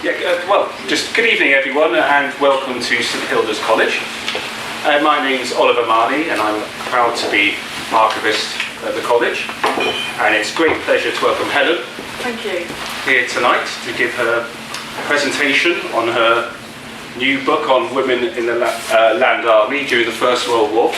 Well, just good evening everyone and welcome to St Hilda's College. My name's Oliver Mahony and I'm proud to be Archivist at the college, and it's a great pleasure to welcome Helen. Thank you. Here tonight to give her presentation on her new book on women in the Land Army during the First World War.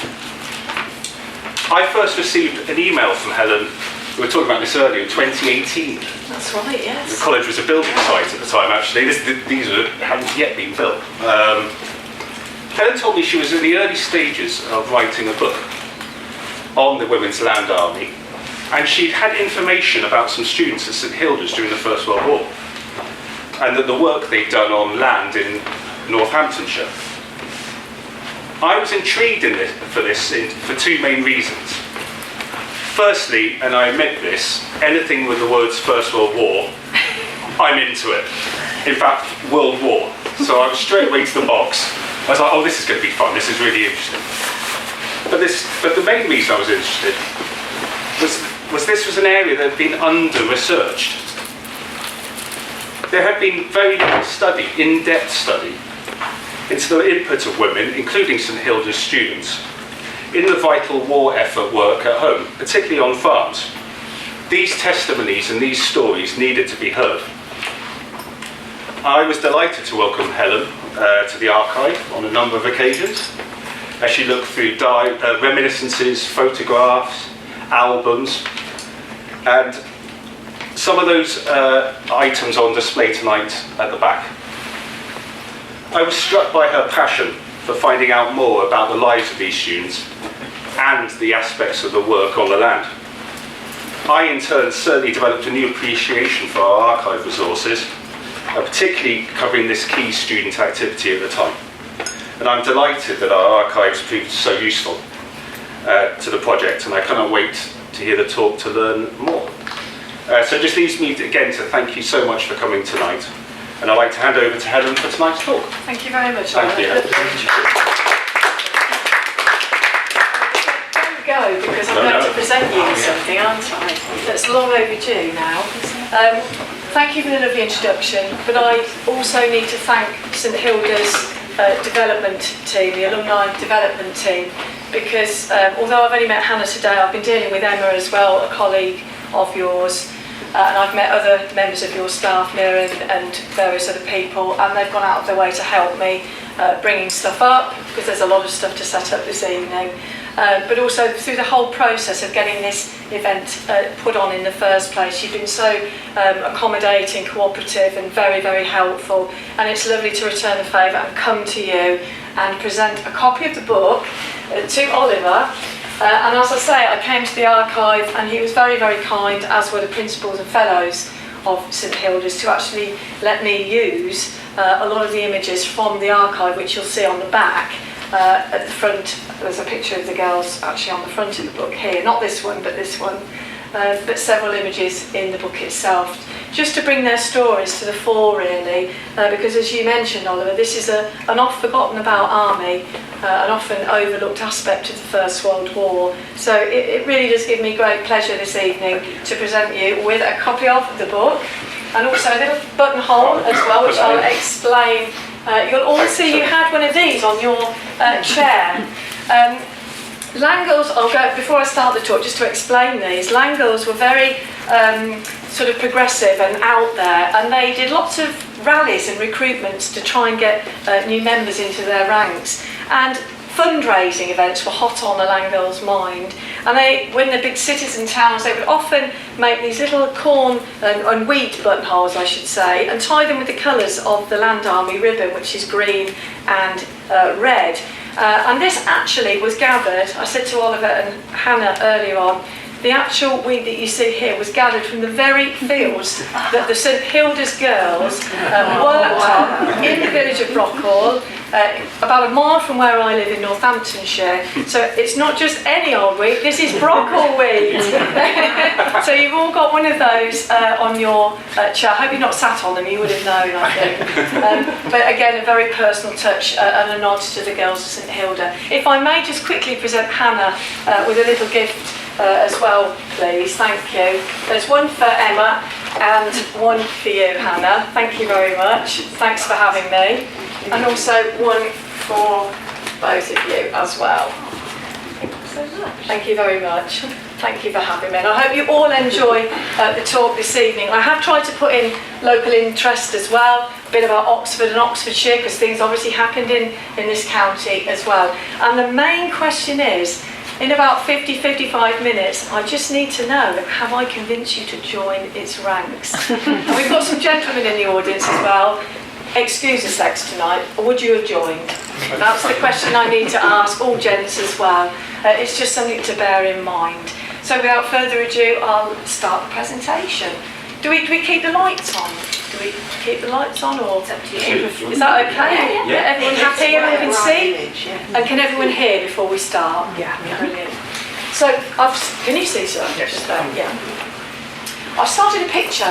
I first received an email from Helen, we were talking about this earlier, in 2018. That's right, yes. The college was a building site at the time, actually. These hadn't yet been built. Helen told me she was in the early stages of writing a book on the Women's Land Army, and she'd had information about some students at St Hilda's during the First World War, and that the work they'd done on land in Northamptonshire. I was intrigued for two main reasons. Firstly, and I admit this, anything with the words First World War, I'm into it. In fact, World War. So I was straight away to the box. I was like, oh, this is going to be fun, this is really interesting. But the main reason I was interested was this was an area that had been under-researched. There had been very little study, in-depth study, into the input of women, including St Hilda's students, in the vital war effort work at home, particularly on farms. These testimonies and these stories needed to be heard. I was delighted to welcome Helen to the archive on a number of occasions, as she looked through reminiscences, photographs, albums, and some of those items on display tonight at the back. I was struck by her passion for finding out more about the lives of these students and the aspects of the work on the land. I, in turn, certainly developed a new appreciation for our archive resources, particularly covering this key student activity at the time. And I'm delighted that our archives proved so useful to the project, and I cannot wait to hear the talk to learn more. So it just leaves me again to thank you so much for coming tonight. And I'd like to hand over to Helen for tonight's talk. Thank you very much. Thank you. Don't go, because I'm going to present you with something, aren't I? That's long overdue now. Thank you for the lovely introduction, but I also need to thank St Hilda's development team, the alumni development team, because although I've only met Hannah today, I've been dealing with Emma as well, a colleague of yours. And I've met other members of your staff, Mira and various other people, and they've gone out of their way to help me bringing stuff up, because there's a lot of stuff to set up this evening. But also through the whole process of getting this event put on in the first place. You've been so accommodating, cooperative and very, very helpful. And it's lovely to return the favour and come to you and present a copy of the book to Oliver. And as I say, I came to the archive and he was very, very kind, as were the principals and fellows of St Hilda's, to actually let me use a lot of the images from the archive, which you'll see on the back. At the front, there's a picture of the girls actually on the front of the book here, not this one, but this one, but several images in the book itself, just to bring their stories to the fore, really, because as you mentioned, Oliver, this is an oft-forgotten about army, an often overlooked aspect of the First World War. So it really does give me great pleasure this evening to present you with a copy of the book, and also a little buttonhole as well, which I'll explain. You'll all see you had one of these on your chair. Langles, I'll go, before I start the talk, just to explain these, Langles were very sort of progressive and out there, and they did lots of rallies and recruitments to try and get new members into their ranks. And fundraising events were hot on the Langles' mind, and when the big cities and towns, they would often make these little corn and wheat buttonholes, I should say, and tie them with the colours of the Land Army ribbon, which is green and red. And this actually was gathered, I said to Oliver and Hannah earlier on, the actual wheat that you see here was gathered from the very fields that the St Hilda's girls worked on in the village of Brockhall, about a mile from where I live in Northamptonshire. So it's not just any old wheat, this is Brockhall wheat. So you've all got one of those on your chair. I hope you're not sat on them, you would have known, I think. But again, a very personal touch and a nod to the girls of St Hilda. If I may just quickly present Hannah with a little gift as well, please. Thank you. There's one for Emma, and one for you, Hannah. Thank you very much. Thanks for having me. And also one for both of you as well. Thank you very much. Thank you for having me. And I hope you all enjoy the talk this evening. I have tried to put in local interest as well, a bit about Oxford and Oxfordshire, because things obviously happened in this county as well. And the main question is, in about 50-55 minutes, I just need to know, have I convinced you to join its ranks? And we've got some gentlemen in the audience as well. Excuse the sex tonight, or would you have joined? That's the question I need to ask all gents as well. It's just something to bear in mind. So without further ado, I'll start the presentation. Do we keep the lights on? Do we keep the lights on, or is that okay? Yeah. Everyone happy? Everyone can see? And can everyone hear before we start? Yeah. Brilliant. So, can you see, sir? Yes. Just there, yeah. I started a picture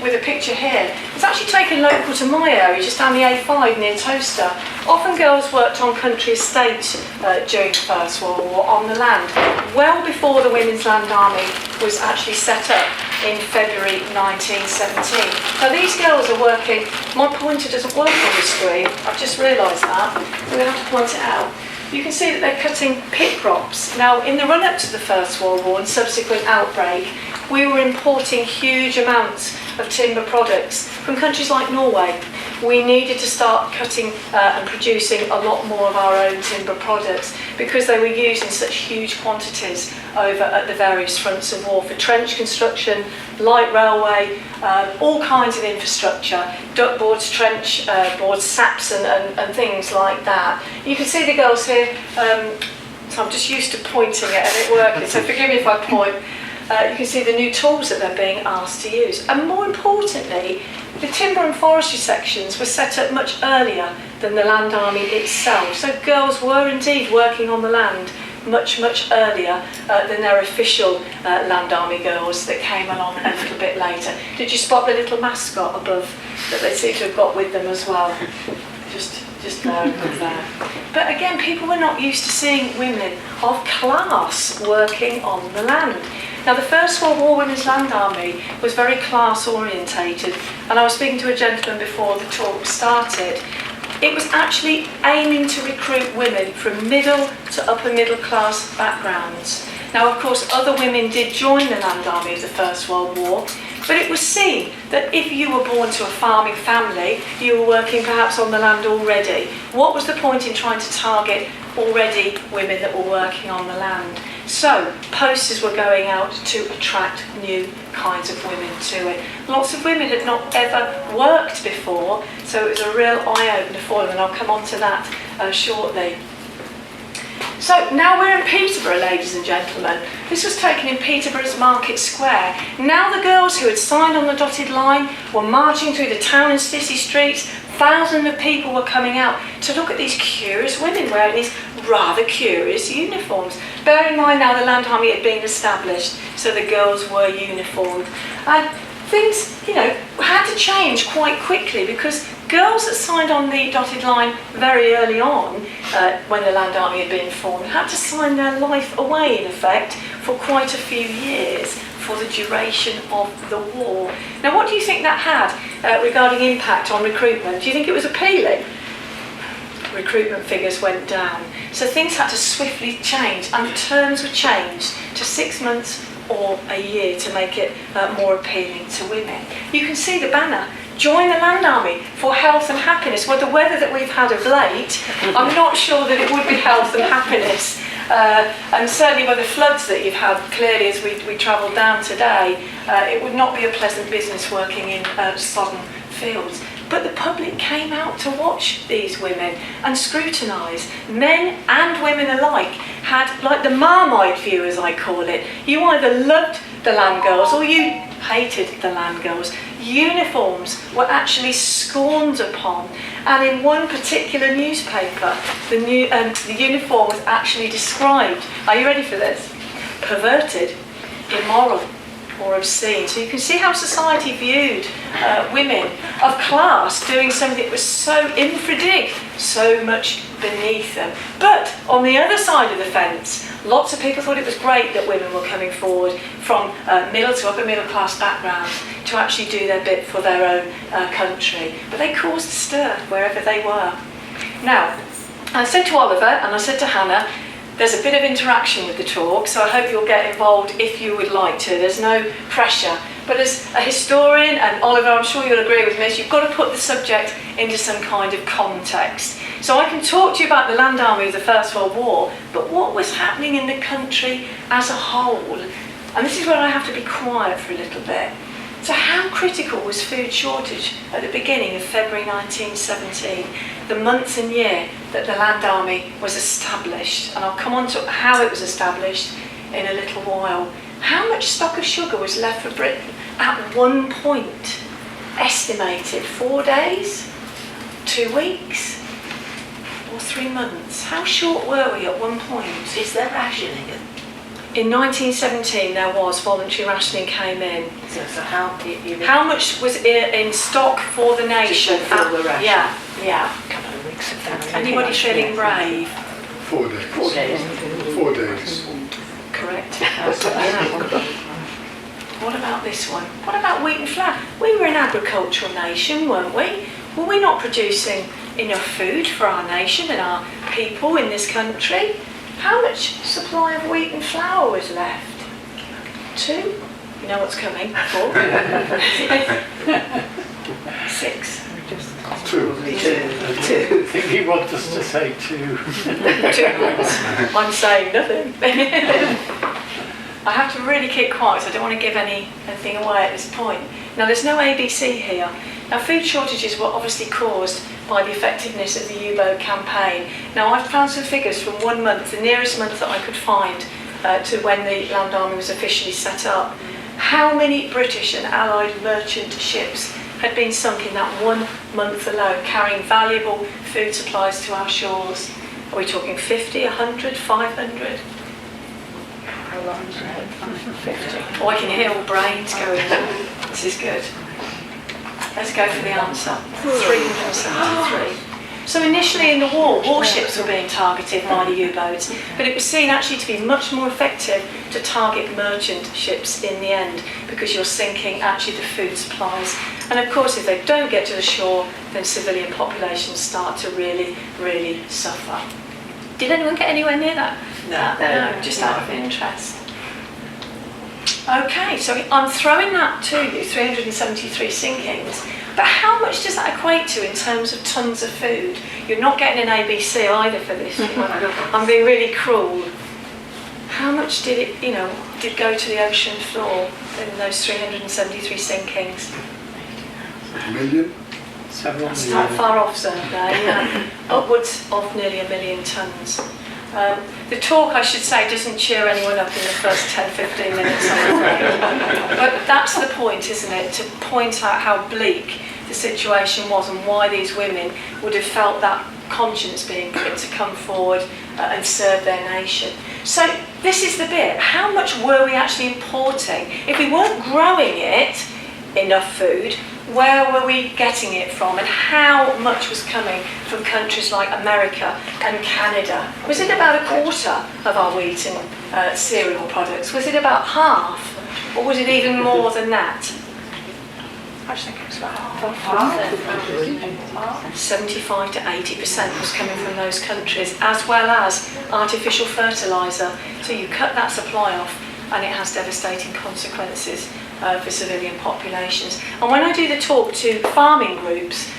with a picture here. It's actually taken local to my area, just down the A5 near Towcester. Often girls worked on country estates during the First World War on the land, well before the Women's Land Army was actually set up in February 1917. Now these girls are working, my pointer doesn't work on the screen, I've just realised that, I'm going to have to point it out. You can see that they're cutting pit crops. Now in the run-up to the First World War and subsequent outbreak, we were importing huge amounts of timber products from countries like Norway. We needed to start cutting and producing a lot more of our own timber products because they were used in such huge quantities over at the various fronts of war for trench construction, light railway, all kinds of infrastructure, duck boards, trench boards, saps and things like that. You can see the girls here, so I'm just used to pointing it and it working, so forgive me if I point. You can see the new tools that they're being asked to use. And more importantly, the timber and forestry sections were set up much earlier than the Land Army itself. So girls were indeed working on the land much earlier than their official Land Army girls that came along a little bit later. Did you spot the little mascot above that they seem to have got with them as well? Just there, there. But again, people were not used to seeing women of class working on the land. Now the First World War Women's Land Army was very class orientated, and I was speaking to a gentleman before the talk started. It was actually aiming to recruit women from middle to upper middle class backgrounds. Now of course other women did join the Land Army of the First World War, but it was seen that if you were born to a farming family, you were working perhaps on the land already. What was the point in trying to target already women that were working on the land? So posters were going out to attract new kinds of women to it. Lots of women had not ever worked before, so it was a real eye-opener for them, and I'll come on to that shortly. So now we're in Peterborough, ladies and gentlemen. This was taken in Peterborough's Market Square. Now the girls who had signed on the dotted line were marching through the town and city streets. Thousands of people were coming out to look at these curious women wearing these rather curious uniforms. Bear in mind now the Land Army had been established, so the girls were uniformed. And things, had to change quite quickly because girls that signed on the dotted line very early on, when the Land Army had been formed, had to sign their life away, in effect, for quite a few years for the duration of the war. Now, what do you think that had regarding impact on recruitment? Do you think it was appealing? Recruitment figures went down. So things had to swiftly change, and the terms were changed to 6 months or a year to make it more appealing to women. You can see the banner, join the Land Army for health and happiness. Well, the weather that we've had of late, I'm not sure that it would be health and happiness. And certainly with the floods that you've had, clearly as we travel down today, it would not be a pleasant business working in sodden fields. But the public came out to watch these women and scrutinise. Men and women alike had, like the Marmite view as I call it, you either loved the land girls or you hated the land girls. Uniforms were actually scorned upon, and in one particular newspaper the uniform was actually described, are you ready for this? Perverted, immoral, or obscene. So you can see how society viewed women of class doing something that was so infra-dig, so much beneath them. But on the other side of the fence, lots of people thought it was great that women were coming forward from middle to upper middle class backgrounds to actually do their bit for their own country. But they caused a stir wherever they were. Now, I said to Oliver and I said to Hannah, there's a bit of interaction with the talk, so I hope you'll get involved if you would like to. There's no pressure. But as a historian, and Oliver, I'm sure you'll agree with me, you've got to put the subject into some kind of context. So I can talk to you about the Land Army of the First World War, but what was happening in the country as a whole? And this is where I have to be quiet for a little bit. So how critical was food shortage at the beginning of February 1917, the month and year that the Land Army was established? And I'll come on to how it was established in a little while. How much stock of sugar was left for Britain at one point? Estimated 4 days, 2 weeks, or 3 months? How short were we at one point? Is there rationing? In 1917 there was voluntary rationing came in. So how much was in stock for the nation? Just for the ration? Yeah. A couple of weeks of that. Anybody feeling brave? 4 days. 4 days. 4 days. Correct. What about this one? What about wheat and flour? We were an agricultural nation, weren't we? Were we not producing enough food for our nation and our people in this country? How much supply of wheat and flour was left? 2? You know what's coming. 4? 6? 2. I think he wants us to say 2. 2 months. I'm saying nothing. I have to really keep quiet, so I don't want to give anything away at this point. Now, there's no ABC here. Now, food shortages were obviously caused by the effectiveness of the U-boat campaign. Now, I've found some figures from 1 month, the nearest month that I could find to when the Land Army was officially set up. How many British and Allied merchant ships had been sunk in that 1 month alone, carrying valuable food supplies to our shores? Are we talking 50, 100, 500? 50. Oh, I can hear all brains going. This is good. Let's go for the answer. 373. So initially in the war, warships were being targeted by the U-boats, but it was seen actually to be much more effective to target merchant ships in the end, because you're sinking actually the food supplies. And of course, if they don't get to the shore, then civilian populations start to really, really suffer. Did anyone get anywhere near that? No, just out of interest. Okay, so I'm throwing that to you, 373 sinkings, but how much does that equate to in terms of tons of food? You're not getting an ABC either for this one. I'm being really cruel. How much did it, did go to the ocean floor in those 373 sinkings? A million? Several That's million. not far off, certainly. Upwards of nearly 1 million tonnes. The talk, I should say, doesn't cheer anyone up in the first 10-15 minutes, I'm afraid. But that's the point, isn't it? To point out how bleak the situation was and why these women would have felt that conscience being pricked to come forward and serve their nation. So this is the bit. How much were we actually importing? If we weren't growing enough food, where were we getting it from, and how much was coming from countries like America and Canada? Was it about a quarter of our wheat and cereal products? Was it about half? Or was it even more than that? I think it was about half. 75 to 80% was coming from those countries, as well as artificial fertiliser. So you cut that supply off and it has devastating consequences for civilian populations. And when I do the talk to farming groups,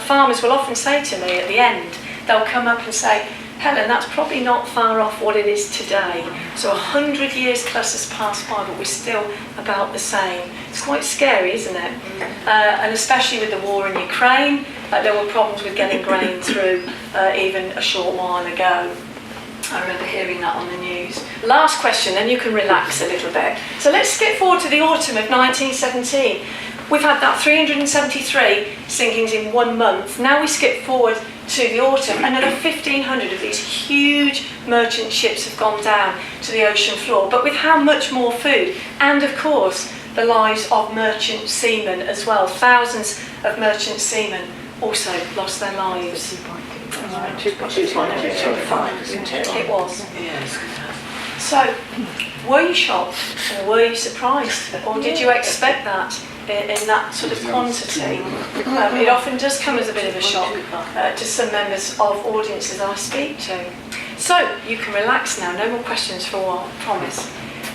farmers will often say to me at the end, they'll come up and say, Helen, that's probably not far off what it is today. So 100 years plus has passed by, but we're still about the same. It's quite scary, isn't it? And especially with the war in Ukraine, there were problems with getting grain through even a short while ago. I remember hearing that on the news. Last question, then you can relax a little bit. So let's skip forward to the autumn of 1917. We've had that 373 sinkings in 1 month. Now we skip forward to the autumn. Another 1,500 of these huge merchant ships have gone down to the ocean floor, but with how much more food? And of course, the lives of merchant seamen as well. Thousands of merchant seamen also lost their lives. 2.25, isn't it? It was. Yes. So, were you shocked or were you surprised? Or did you expect that in that sort of quantity? It often does come as a bit of a shock to some members of audiences I speak to. So, you can relax now, no more questions for a while, I promise.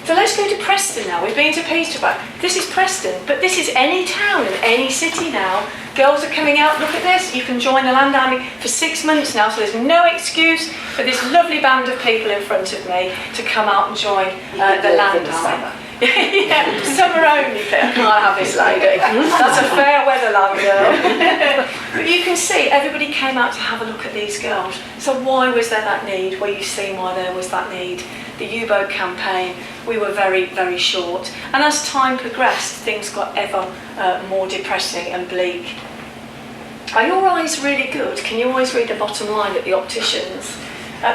So let's go to Preston now. We've been to Peterborough. This is Preston, but this is any town and any city now. Girls are coming out, look at this. You can join the Land Army for 6 months now, so there's no excuse for this lovely band of people in front of me to come out and join the Land Army. Yeah, summer only, I can't have this lady. That's a fair weather land girl. But you can see everybody came out to have a look at these girls. So why was there that need? Well, you've seen why there was that need. The U-boat campaign, we were very, very short. And as time progressed, things got ever more depressing and bleak. Are your eyes really good? Can you always read the bottom line at the opticians?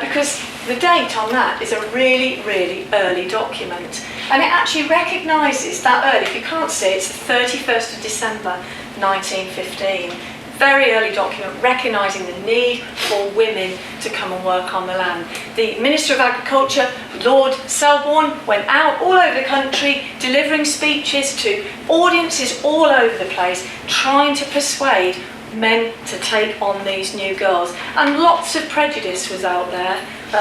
Because the date on that is a really, really early document. And it actually recognises that early. If you can't see it, it's the 31st of December 1915. Very early document recognising the need for women to come and work on the land. The Minister of Agriculture, Lord Selborne, went out all over the country delivering speeches to audiences all over the place, trying to persuade men to take on these new girls. And lots of prejudice was out there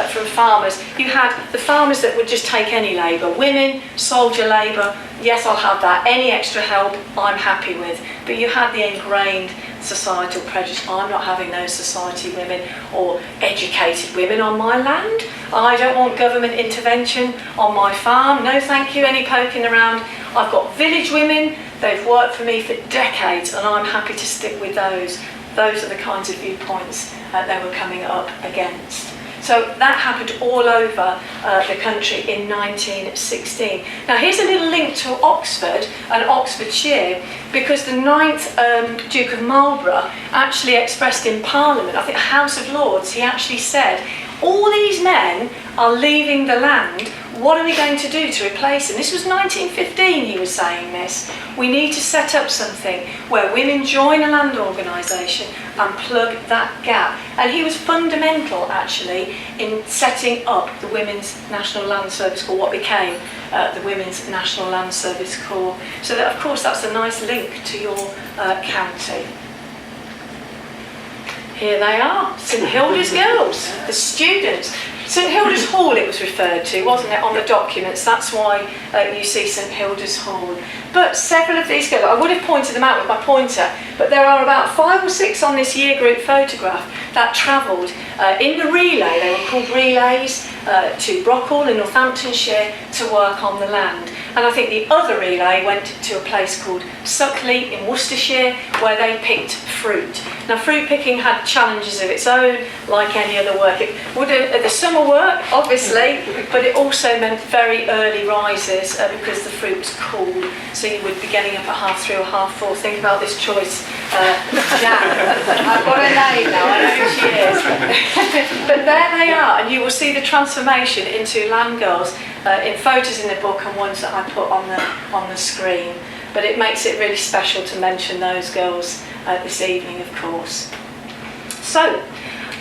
from farmers. You had the farmers that would just take any labour, women, soldier labour, yes, I'll have that, any extra help I'm happy with. But you had the ingrained societal prejudice, I'm not having those society women or educated women on my land. I don't want government intervention on my farm, no thank you, any poking around. I've got village women, they've worked for me for decades and I'm happy to stick with those. Those are the kinds of viewpoints they were coming up against. So that happened all over the country in 1916. Now here's a little link to Oxford and Oxfordshire, because the 9th Duke of Marlborough actually expressed in Parliament, I think House of Lords, he actually said, all these men are leaving the land, what are we going to do to replace them? This was 1915 he was saying this. We need to set up something where women join a land organisation and plug that gap. And he was fundamental actually in setting up the Women's National Land Service Corps, what became the Women's National Land Service Corps. So that, of course, that's a nice link to your county. Here they are, St Hilda's girls, the students. St Hilda's Hall it was referred to, wasn't it, on the documents? That's why you see St Hilda's Hall. But several of these girls, I would have pointed them out with my pointer, but there are about 5 or 6 on this year group photograph that travelled in the relay, they were called relays, to Brockhall in Northamptonshire to work on the land. And I think the other relay went to a place called Suckley in Worcestershire where they picked fruit. Now fruit picking had challenges of its own, like any other work. It would the summer work, obviously, but it also meant very early rises because the fruit was cool. So you would be getting up at 3:30 or 4:30. Think about this choice. I've got her name now, I know who she is. But there they are, and you will see the transformation into land girls in photos in the book and ones that I put on the screen. But it makes it really special to mention those girls this evening, of course. So,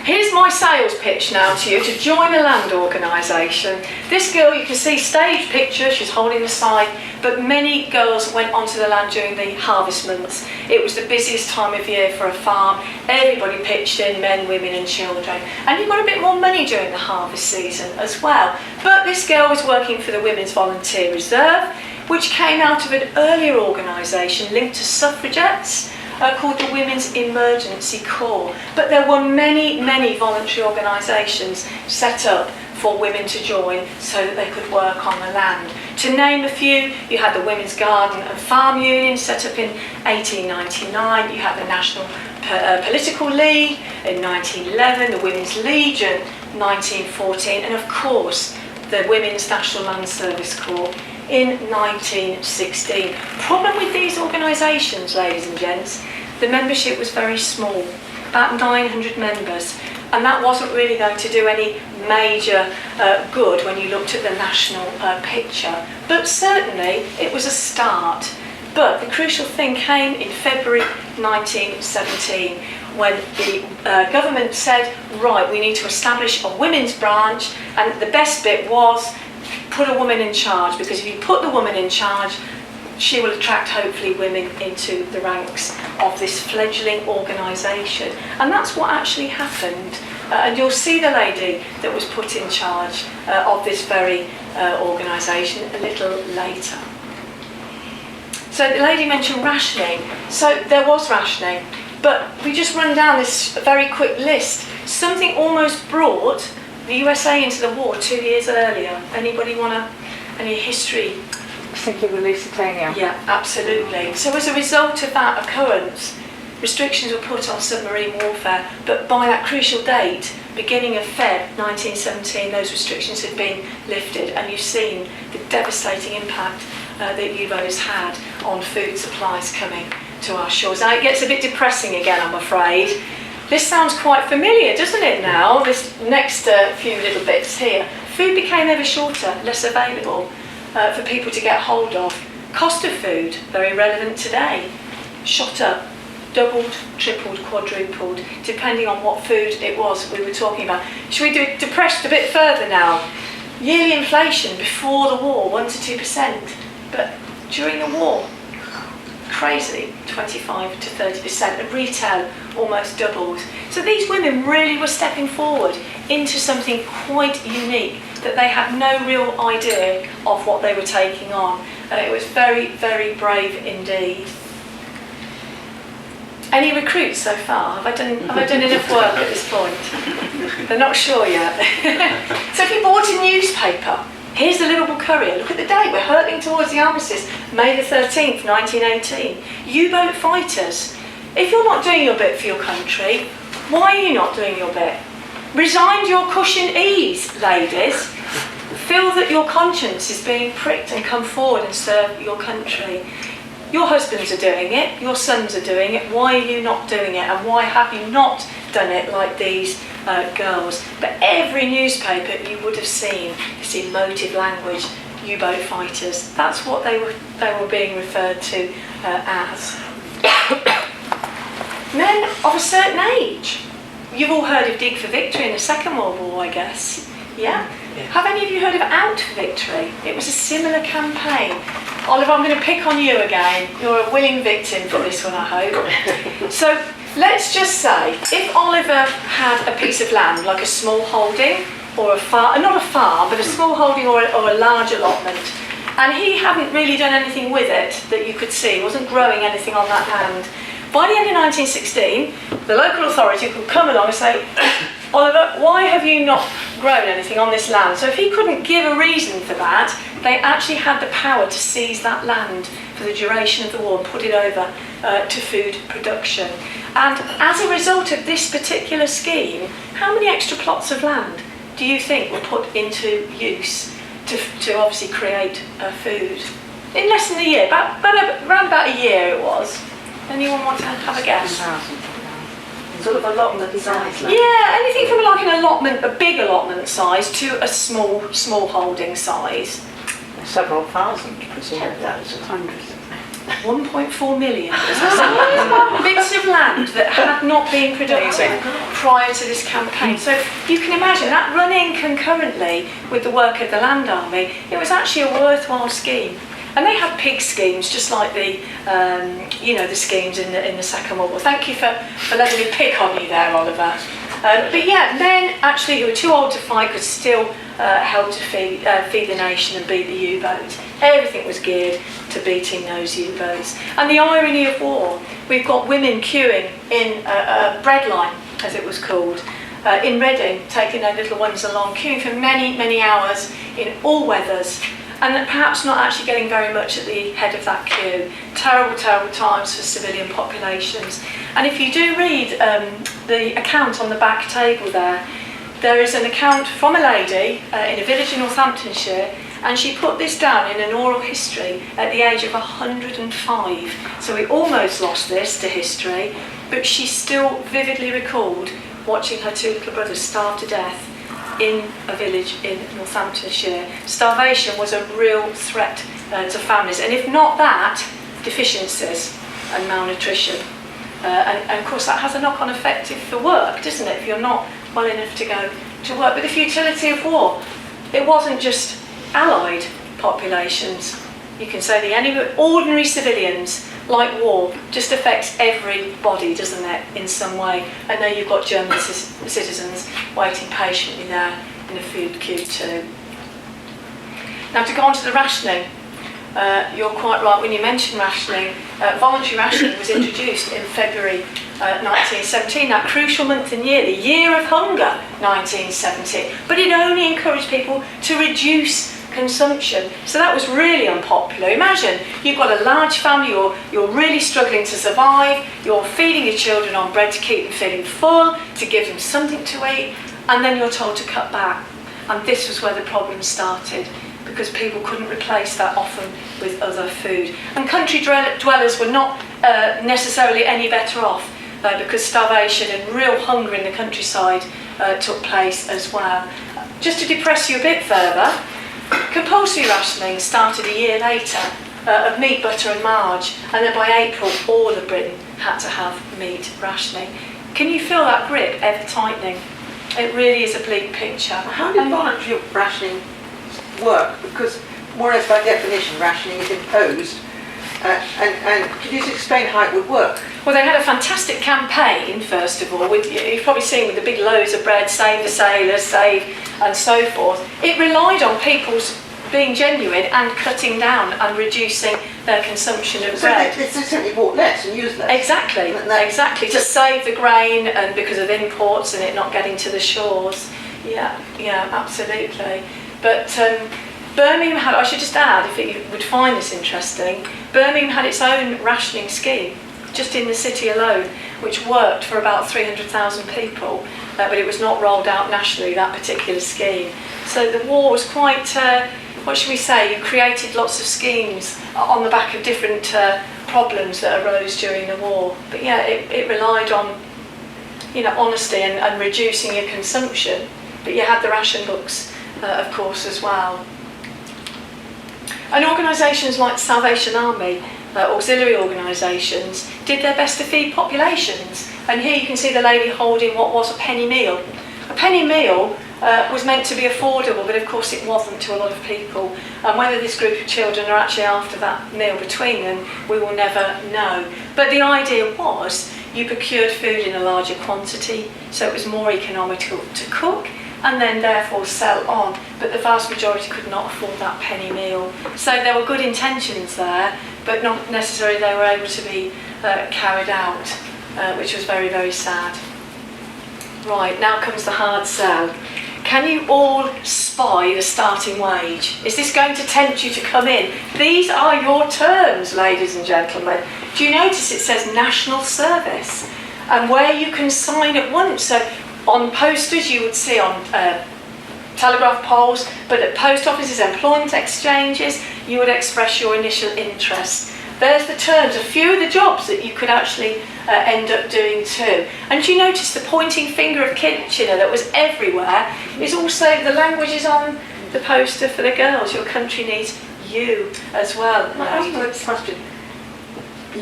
here's my sales pitch now to you to join a land organisation. This girl, you can see stage picture, she's holding the sign, but many girls went onto the land during the harvest months. It was the busiest time of year for a farm. Everybody pitched in, men, women and children. And you got a bit more money during the harvest season as well. But this girl was working for the Women's Volunteer Reserve, which came out of an earlier organisation linked to suffragettes, called the Women's Emergency Corps. But there were many, many voluntary organisations set up for women to join so that they could work on the land. To name a few, you had the Women's Garden and Farm Union set up in 1899, you had the National Political League in 1911, the Women's Legion 1914, and of course the Women's National Land Service Corps in 1916. Problem with these organisations, ladies and gents, the membership was very small, about 900 members. and that wasn't really going to do any major good when you looked at the national picture. But certainly it was a start. But the crucial thing came in February 1917 when the government said, right, we need to establish a women's branch, and the best bit was put a woman in charge, because if you put the woman in charge, she will attract hopefully women into the ranks of this fledgling organisation. And that's what actually happened. And you'll see the lady that was put in charge of this very organisation a little later. So the lady mentioned rationing. So there was rationing, but we just run down this very quick list. Something almost brought the USA into the war 2 years earlier. Anybody want any history? I think it was Lusitania. Yeah, absolutely. So as a result of that occurrence, restrictions were put on submarine warfare, but by that crucial date, beginning of Feb 1917, those restrictions had been lifted, and you've seen the devastating impact that U-boats had on food supplies coming to our shores. Now it gets a bit depressing again, I'm afraid. This sounds quite familiar, doesn't it now, this next few little bits here. Food became ever shorter, less available for people to get hold of. Cost of food, very relevant today, shot up, doubled, tripled, quadrupled, depending on what food it was we were talking about. Should we do it depressed a bit further now? Yearly inflation before the war, 1 to 2%, but during the war, crazy, 25 to 30%, and retail almost doubled. So these women really were stepping forward into something quite unique, that they had no real idea of what they were taking on. It was very, very brave indeed. Any recruits so far? Have I done enough work at this point? They're not sure yet. So if you bought a newspaper, here's the Liverpool Courier. Look at the date. We're hurtling towards the armistice, May the 13th, 1918. U-boat fighters. If you're not doing your bit for your country, why are you not doing your bit? Resign your cushioned ease, ladies. Feel that your conscience is being pricked and come forward and serve your country. Your husbands are doing it, your sons are doing it, why are you not doing it, and why have you not done it like these girls? But every newspaper you would have seen this emotive language, U-boat fighters. That's what they were being referred to as. Men of a certain age. You've all heard of Dig for Victory in the Second World War, I guess. Yeah? Have any of you heard of Out for Victory? It was a similar campaign. Oliver, I'm going to pick on you again. You're a willing victim for this one, I hope. So let's just say, if Oliver had a piece of land, like a small holding, or a farm, not a farm, but a small holding or a large allotment, and he hadn't really done anything with it that you could see, wasn't growing anything on that land, by the end of 1916, the local authority could come along and say, Oliver, why have you not grown anything on this land? So if he couldn't give a reason for that, they actually had the power to seize that land for the duration of the war and put it over to food production. And as a result of this particular scheme, how many extra plots of land do you think were put into use to obviously create food? In less than a year, around about a year it was. Anyone want to have a guess? Sort of allotment size. Yeah, anything from like an allotment, a big allotment size, to a small holding size. Several thousand, presumably. 1.4 million. Bits of land that had not been productive prior to this campaign. So you can imagine that running concurrently with the work of the Land Army, it was actually a worthwhile scheme. And they had pig schemes, just like the schemes in the Second World War. Thank you for letting me pick on you there, Oliver. But yeah, men actually who were too old to fight could still help to feed the nation and beat the U-boats. Everything was geared to beating those U-boats. And the irony of war, we've got women queuing in a bread line, as it was called, in Reading, taking their little ones along, queuing for many, many hours in all weathers, and perhaps not actually getting very much at the head of that queue. Terrible, terrible times for civilian populations. And if you do read the account on the back table there is an account from a lady in a village in Northamptonshire, and she put this down in an oral history at the age of 105. So we almost lost this to history, but she still vividly recalled watching her 2 little brothers starve to death in a village in Northamptonshire. Starvation was a real threat to families, and if not that, deficiencies and malnutrition. And of course that has a knock-on effect for work, doesn't it, if you're not well enough to go to work. But the futility of war, it wasn't just Allied populations. You can say the enemy, ordinary civilians, like war, just affects everybody, doesn't it, in some way. And now you've got German citizens waiting patiently there in a food queue too. Now to go on to the rationing, you're quite right when you mention rationing. Voluntary rationing was introduced in February 1917, that crucial month and year, the year of hunger, 1970. But it only encouraged people to reduce consumption. So that was really unpopular. Imagine you've got a large family, you're really struggling to survive, you're feeding your children on bread to keep them feeling full, to give them something to eat, and then you're told to cut back. And this was where the problem started, because people couldn't replace that often with other food. And country dwellers were not necessarily any better off, because starvation and real hunger in the countryside took place as well. Just to depress you a bit further, compulsory rationing started a year later of meat, butter and marge, and then by April all of Britain had to have meat rationing. Can you feel that grip ever tightening? It really is a bleak picture. How did voluntary rationing work? Because more or less by definition rationing is imposed. And could you just explain how it would work? Well, they had a fantastic campaign, first of all, with, you've probably seen with the big loaves of bread, save the sailors, save, and so forth. It relied on people's being genuine and cutting down and reducing their consumption of bread. So they certainly bought less and used less. Exactly, to save the grain and because of imports and it not getting to the shores. Yeah, absolutely. But Birmingham had, I should just add, if you would find this interesting, Birmingham had its own rationing scheme, just in the city alone, which worked for about 300,000 people, but it was not rolled out nationally, that particular scheme. So the war was quite, what should we say, you created lots of schemes on the back of different problems that arose during the war. But yeah, it relied on, honesty and reducing your consumption. But you had the ration books, of course, as well. And organisations like Salvation Army, auxiliary organisations, did their best to feed populations. And here you can see the lady holding what was a penny meal. A penny meal was meant to be affordable, but of course it wasn't to a lot of people. And whether this group of children are actually after that meal between them, we will never know. But the idea was you procured food in a larger quantity, so it was more economical to cook and then therefore sell on, but the vast majority could not afford that penny meal. So there were good intentions there, but not necessarily they were able to be carried out, which was very, very sad. Right, now comes the hard sell. Can you all spy the starting wage? Is this going to tempt you to come in? These are your terms, ladies and gentlemen. Do you notice it says national service? And where you can sign at once. So on posters you would see on telegraph poles, but at post offices, employment exchanges, you would express your initial interest. There's the terms, a few of the jobs that you could actually end up doing too. And do you notice the pointing finger of Kitchener that was everywhere is also the languages on the poster for the girls. Your country needs you as well. Can I ask you a question?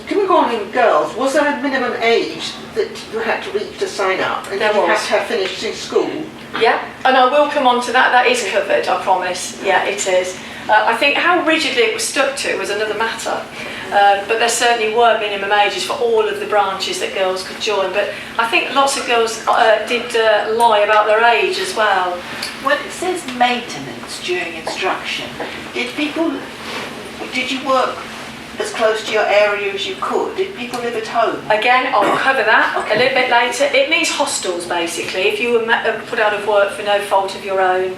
Given going girls, was there a minimum age that you had to reach to sign up? And There did you was. have to have finished in school? Yeah, and I will come on to that. That is covered, I promise. Yeah, it is. I think how rigidly it was stuck to was another matter. But there certainly were minimum ages for all of the branches that girls could join. But I think lots of girls did lie about their age as well. When it says maintenance during instruction, did you work as close to your area as you could? Did people live at home? Again, I'll cover that a little bit later. It means hostels, basically. If you were put out of work for no fault of your own,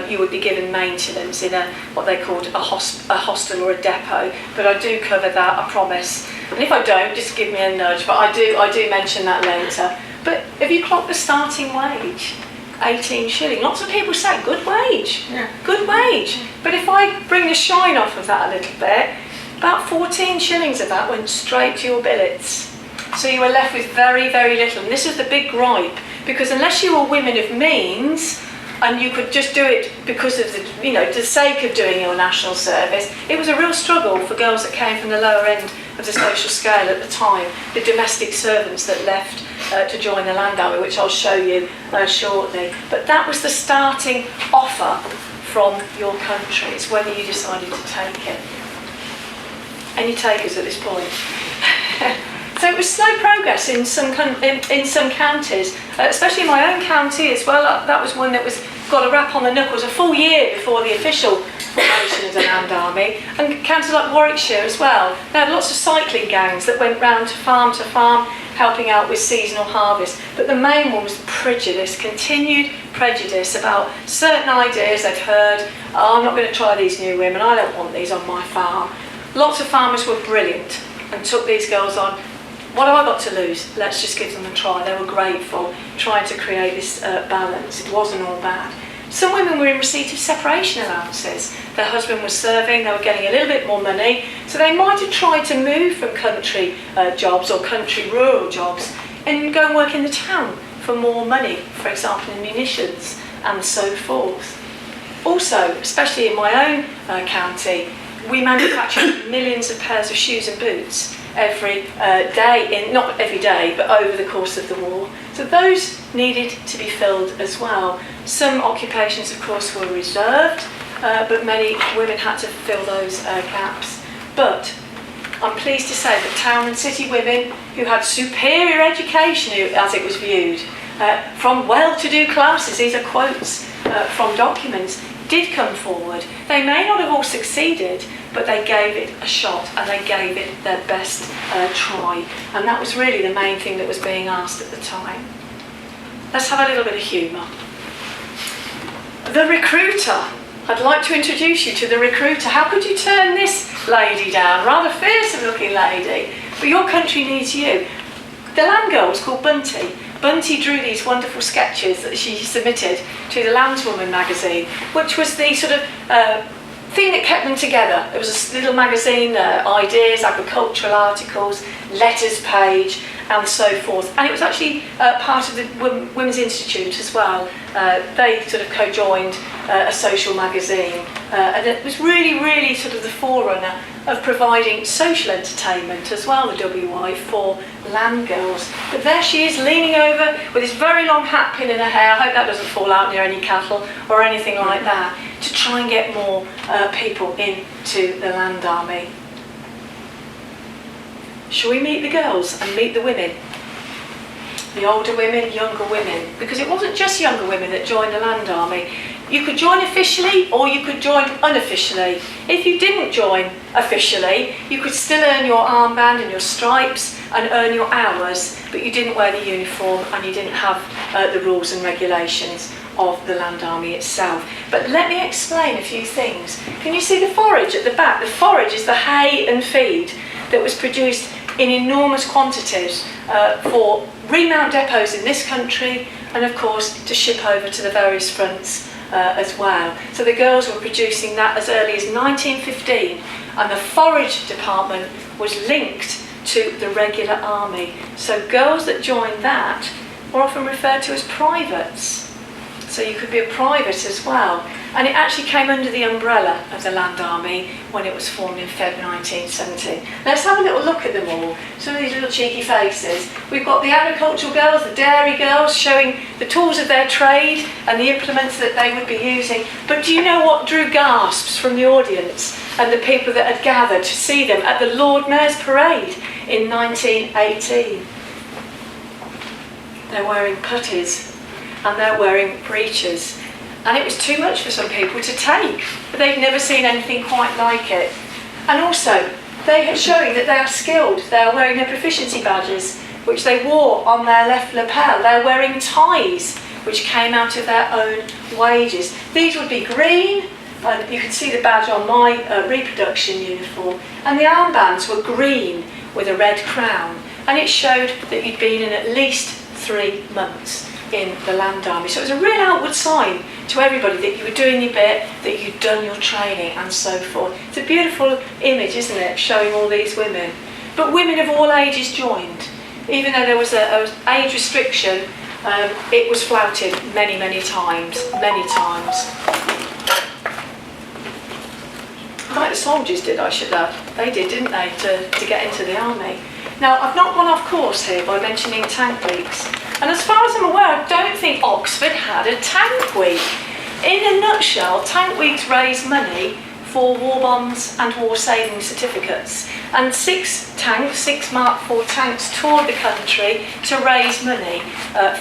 you would be given maintenance in what they called a hostel or a depot. But I do cover that, I promise. And if I don't, just give me a nudge. But I do mention that later. But have you clocked the starting wage? 18 shilling. Lots of people say good wage, good wage. But if I bring the shine off of that a little bit, about 14 shillings of that went straight to your billets. So you were left with very, very little. And this was the big gripe, because unless you were women of means, and you could just do it because of the sake of doing your national service, it was a real struggle for girls that came from the lower end of the social scale at the time, the domestic servants that left to join the Land Army, which I'll show you shortly. But that was the starting offer from your country. It's whether you decided to take it. Any takers at this point? So it was slow progress in some counties, especially in my own county as well. That was one that got a rap on the knuckles a full year before the official formation of the Land Army. And counties like Warwickshire as well. They had lots of cycling gangs that went round to farm, helping out with seasonal harvest. But the main one was prejudice, continued prejudice about certain ideas they'd heard. Oh, I'm not going to try these new women, I don't want these on my farm. Lots of farmers were brilliant and took these girls on. What have I got to lose? Let's just give them a try. They were grateful, trying to create this balance. It wasn't all bad. Some women were in receipt of separation allowances. Their husband was serving, they were getting a little bit more money, so they might have tried to move from country jobs or country rural jobs and go and work in the town for more money, for example in munitions and so forth. Also, especially in my own county, we manufactured millions of pairs of shoes and boots every day, not every day, but over the course of the war. So those needed to be filled as well. Some occupations, of course, were reserved, but many women had to fill those gaps. But I'm pleased to say that town and city women who had superior education, as it was viewed, from well-to-do classes, these are quotes from documents, did come forward. They may not have all succeeded, but they gave it a shot and they gave it their best try. And that was really the main thing that was being asked at the time. Let's have a little bit of humour. The recruiter. I'd like to introduce you to the recruiter. How could you turn this lady down? Rather fearsome looking lady. But your country needs you. The land girl was called Bunty. Bunty drew these wonderful sketches that she submitted to the Landswoman magazine, which was the sort of thing that kept them together. It was a little magazine, ideas, agricultural articles, letters page, and so forth. And it was actually part of the Women's Institute as well. They sort of co-joined a social magazine, and it was really, really sort of the forerunner of providing social entertainment as well, the WI, for land girls. But there she is, leaning over with this very long hat pin in her hair. I hope that doesn't fall out near any cattle or anything like that, to try and get more people into the Land Army. Shall we meet the girls and meet the women? The older women, younger women. Because it wasn't just younger women that joined the Land Army. You could join officially or you could join unofficially. If you didn't join officially, you could still earn your armband and your stripes and earn your hours, but you didn't wear the uniform and you didn't have the rules and regulations of the Land Army itself. But let me explain a few things. Can you see the forage at the back? The forage is the hay and feed that was produced in enormous quantities for remount depots in this country, and of course to ship over to the various fronts as well. So the girls were producing that as early as 1915, and the forage department was linked to the regular army. So girls that joined that were often referred to as privates. So you could be a private as well. And it actually came under the umbrella of the Land Army when it was formed in Feb 1970. Let's have a little look at them all. Some of these little cheeky faces. We've got the agricultural girls, the dairy girls, showing the tools of their trade and the implements that they would be using. But do you know what drew gasps from the audience and the people that had gathered to see them at the Lord Mayor's Parade in 1918? They're wearing puttees and they're wearing breeches. And it was too much for some people to take, but they'd never seen anything quite like it. And also, they are showing that they are skilled. They are wearing their proficiency badges, which they wore on their left lapel. They're wearing ties, which came out of their own wages. These would be green, and you can see the badge on my reproduction uniform. And the armbands were green with a red crown. And it showed that you'd been in at least 3 months in the Land Army. So it was a real outward sign to everybody that you were doing your bit, that you'd done your training and so forth. It's a beautiful image, isn't it, showing all these women. But women of all ages joined. even though there was a age restriction, it was flouted many times. Like the soldiers did, I should add. They did, didn't they, to get into the army. Now, I've not gone off course here by mentioning tank weeks. And as far as I'm aware, I don't think Oxford had a tank week. In a nutshell, tank weeks raise money for war bonds and war saving certificates. And 6 Mark IV tanks toured the country to raise money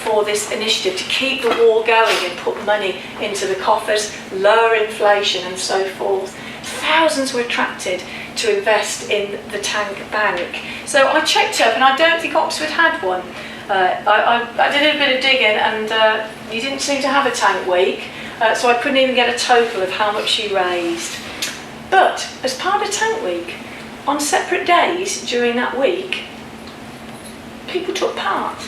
for this initiative, to keep the war going and put money into the coffers, lower inflation and so forth. Thousands were attracted to invest in the tank bank. So I checked up, and I don't think Oxford had one. I did a bit of digging, and you didn't seem to have a tank week, so I couldn't even get a total of how much you raised. But as part of Tank Week, on separate days during that week, people took part.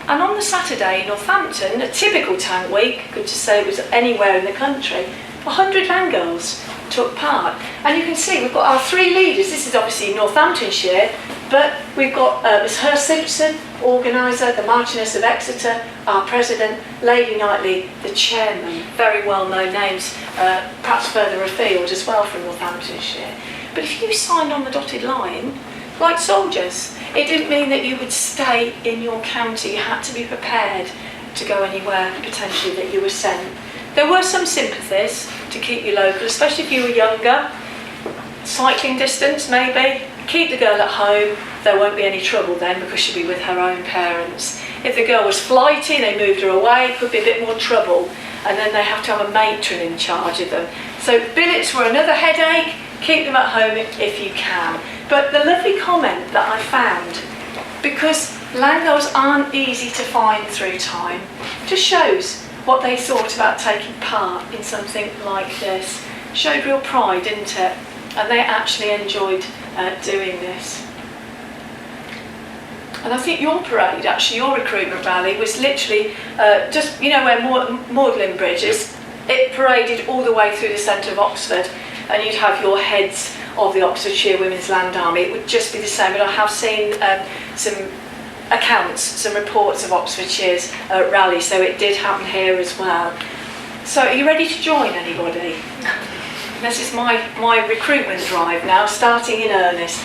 And on the Saturday in Northampton, a typical Tank Week, good to say it was anywhere in the country, 100 fangirls took part. And you can see we've got our 3 leaders. This is obviously Northamptonshire, but we've got Miss Hurst Simpson, organiser, the Marchioness of Exeter, our president, Lady Knightley, the chairman. Very well-known names, perhaps further afield as well from Northamptonshire. But if you signed on the dotted line, like soldiers, it didn't mean that you would stay in your county. You had to be prepared to go anywhere potentially that you were sent. There were some sympathies to keep you local, especially if you were younger. Cycling distance, maybe. Keep the girl at home. There won't be any trouble then because she'll be with her own parents. If the girl was flighty, they moved her away, could be a bit more trouble. And then they have to have a matron in charge of them. So billets were another headache. Keep them at home if you can. But the lovely comment that I found, because Langos aren't easy to find through time, just shows what they thought about taking part in something like this. Showed real pride, didn't it? And they actually enjoyed doing this. And I think your parade, actually, your recruitment rally, was literally just, you know, where Magdalen Bridge is. It paraded all the way through the centre of Oxford, and you'd have your heads of the Oxfordshire Women's Land Army. It would just be the same, but I have seen some accounts, some reports of Oxfordshire's rally, so it did happen here as well. So are you ready to join anybody? This is my recruitment drive now, starting in earnest.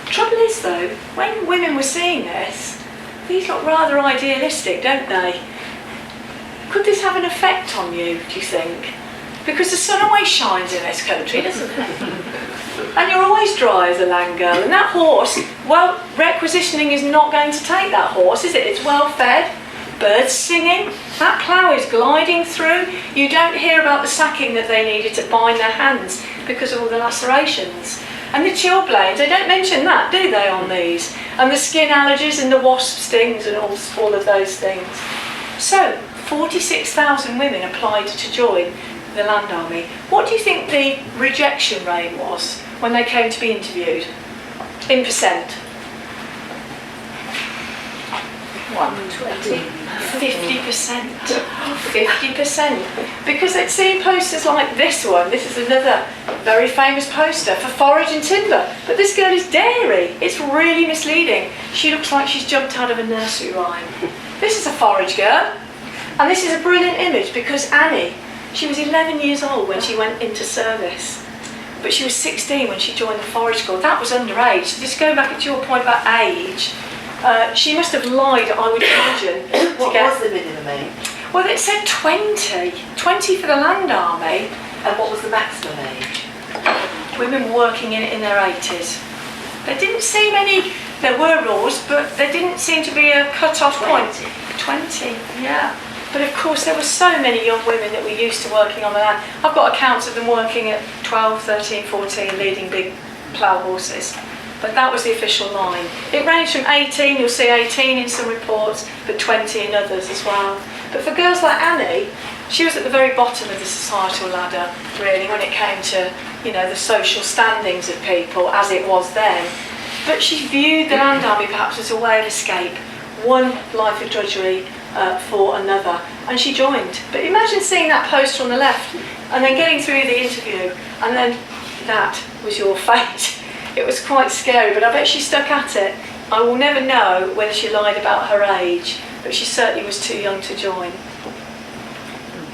Trouble is though, when women were seeing this, these look rather idealistic, don't they? Could this have an effect on you, do you think? Because the sun always shines in this country, doesn't it? And you're always dry as a land girl. And that horse, well, requisitioning is not going to take that horse, is it? It's well fed, birds singing, that plough is gliding through. You don't hear about the sacking that they needed to bind their hands because of all the lacerations. And the chilblains, they don't mention that, do they, on these? And the skin allergies and the wasp stings and all of those things. So, 46,000 women applied to join the Land Army. What do you think the rejection rate was when they came to be interviewed? In percent? 120. 50%. 50%. Because they'd seen posters like this one. This is another very famous poster for forage and timber. But this girl is dairy. It's really misleading. She looks like she's jumped out of a nursery rhyme. This is a forage girl. And this is a brilliant image because Annie, she was 11 years old when she went into service. But she was 16 when she joined the forage corps. That was underage. So just going back to your point about age, she must have lied, I would imagine. What was the minimum age? Well, it said 20. 20 for the Land Army. And what was the maximum age? Women working in their 80s. There didn't seem any, there were rules, but there didn't seem to be a cut-off point. 20, yeah. But of course there were so many young women that were used to working on the land. I've got accounts of them working at 12, 13, 14, leading big plough horses. But that was the official line. It ranged from 18, you'll see 18 in some reports, but 20 in others as well. But for girls like Annie, she was at the very bottom of the societal ladder, really, when it came to, you know, the social standings of people, as it was then. But she viewed the Land Army perhaps as a way of escape, one life of drudgery for another, and she joined. But imagine seeing that poster on the left, and then getting through the interview, and then that was your fate. It was quite scary, but I bet she stuck at it. I will never know whether she lied about her age, but she certainly was too young to join.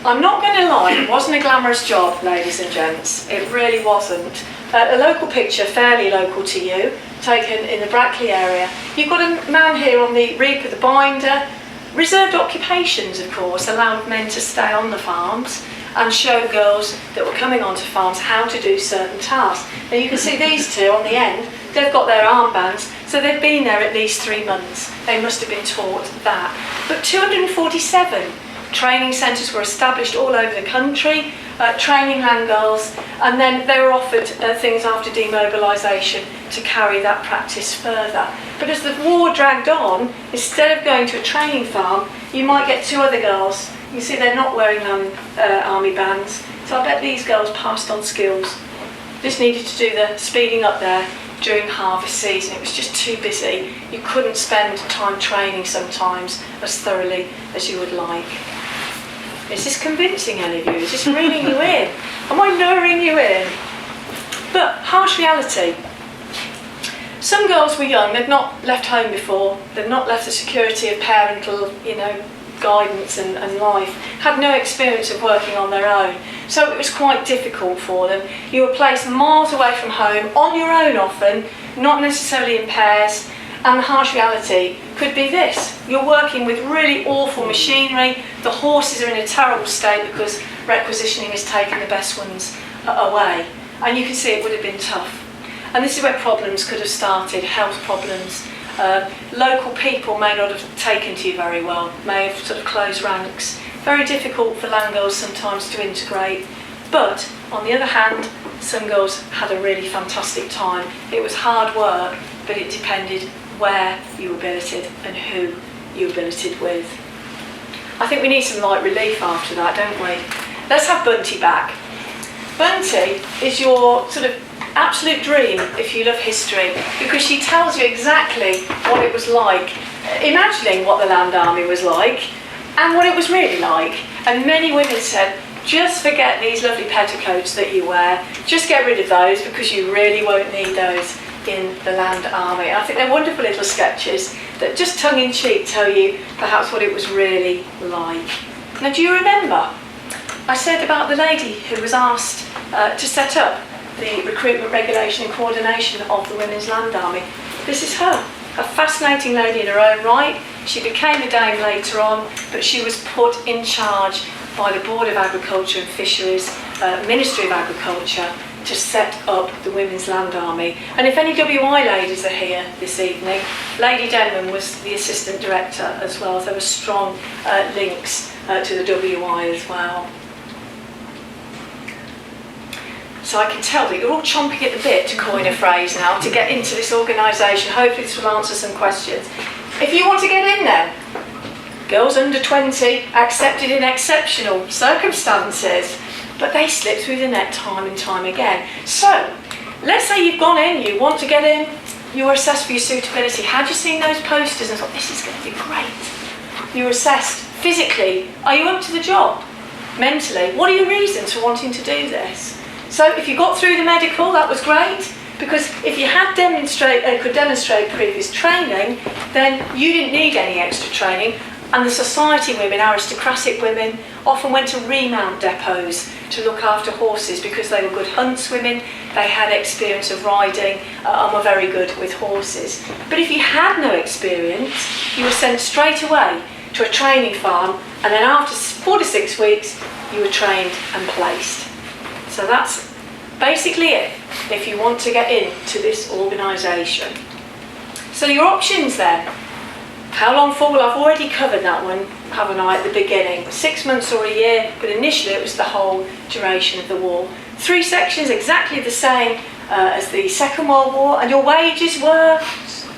I'm not going to lie, it wasn't a glamorous job, ladies and gents. It really wasn't. A local picture, fairly local to you, taken in the Brackley area. You've got a man here on the reaper, the binder. Reserved occupations, of course, allowed men to stay on the farms and show girls that were coming onto farms how to do certain tasks. Now you can see these two on the end, they've got their armbands, so they've been there at least 3 months. They must have been taught that. But 247 training centres were established all over the country, training land girls, and then they were offered things after demobilisation to carry that practice further. But as the war dragged on, instead of going to a training farm, you might get 2 other girls. You see they're not wearing army bands, so I bet these girls passed on skills. Just needed to do the speeding up there during harvest season. It was just too busy. You couldn't spend time training sometimes as thoroughly as you would like. Is this convincing any of you? Is this reeling you in? Am I luring you in? But harsh reality. Some girls were young, they'd not left home before, they'd not left the security of parental, guidance and life, had no experience of working on their own. So it was quite difficult for them. You were placed miles away from home, on your own often, not necessarily in pairs, and the harsh reality could be this. You're working with really awful machinery, the horses are in a terrible state because requisitioning has taken the best ones away, and you can see it would have been tough. And this is where problems could have started, health problems. Local people may not have taken to you very well, may have sort of closed ranks. Very difficult for land girls sometimes to integrate. But on the other hand, some girls had a really fantastic time. It was hard work, but it depended where you were billeted and who you were billeted with. I think we need some light relief after that, don't we? Let's have Bunty back. Bunty is your sort of absolute dream if you love history, because she tells you exactly what it was like, imagining what the Land Army was like and what it was really like. And many women said, just forget these lovely petticoats that you wear, just get rid of those because you really won't need those in the Land Army. I think they're wonderful little sketches that just tongue-in-cheek tell you perhaps what it was really like. Now, do you remember I said about the lady who was asked to set up the recruitment, regulation and coordination of the Women's Land Army? This is her, a fascinating lady in her own right. She became a dame later on, but she was put in charge by the Board of Agriculture and Fisheries, Ministry of Agriculture, to set up the Women's Land Army. And if any WI ladies are here this evening, Lady Denman was the Assistant Director as well. There were strong links to the WI as well. So I can tell that you're all chomping at the bit, to coin a phrase now, to get into this organisation. Hopefully this will answer some questions. If you want to get in then, girls under 20 accepted in exceptional circumstances, but they slip through the net time and time again. So, let's say you've gone in, you want to get in, you were assessed for your suitability. Had you seen those posters and thought, this is going to be great? You were assessed physically. Are you up to the job? Mentally, what are your reasons for wanting to do this? So if you got through the medical, that was great, because if you had could demonstrate previous training, then you didn't need any extra training. And the society women, aristocratic women, often went to remount depots to look after horses because they were good huntswomen, they had experience of riding and were very good with horses. But if you had no experience, you were sent straight away to a training farm, and then after 4 to 6 weeks, you were trained and placed. So that's basically it if you want to get into this organisation. So your options then. How long for? Well, I've already covered that one, haven't I, at the beginning. 6 months or a year, but initially it was the whole duration of the war. 3 sections, exactly the same as the Second World War, and your wages were